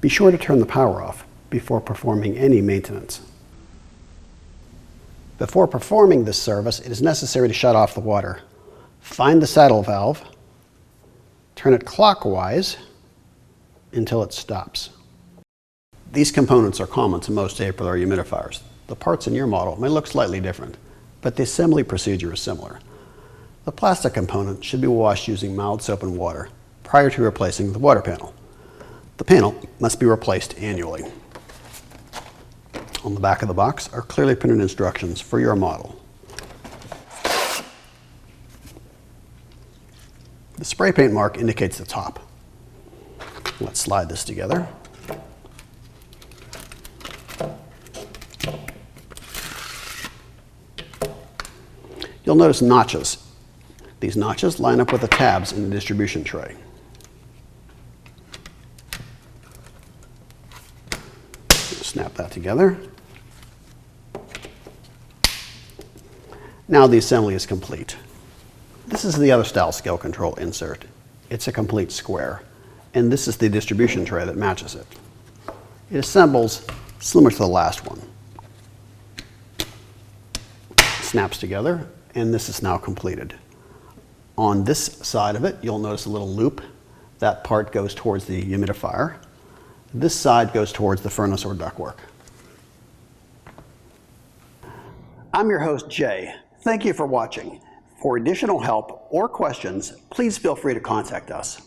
Be sure to turn the power off before performing any maintenance. Before performing this service, it is necessary to shut off the water. Find the saddle valve, turn it clockwise until it stops. These components are common to most AprilAire humidifiers. The parts in your model may look slightly different, but the assembly procedure is similar. The plastic component should be washed using mild soap and water prior to replacing the water panel. The panel must be replaced annually. On the back of the box are clearly printed instructions for your model. The spray paint mark indicates the top. Let's slide this together. You'll notice notches. These notches line up with the tabs in the distribution tray. Snap that together. Now the assembly is complete. This is the other style scale control insert. It's a complete square, and this is the distribution tray that matches it. It assembles similar to the last one. Snaps together, and this is now completed. On this side of it, you'll notice a little loop. That part goes towards the humidifier. This side goes towards the furnace or ductwork. I'm your host, Jay. Thank you for watching. For additional help or questions, please feel free to contact us.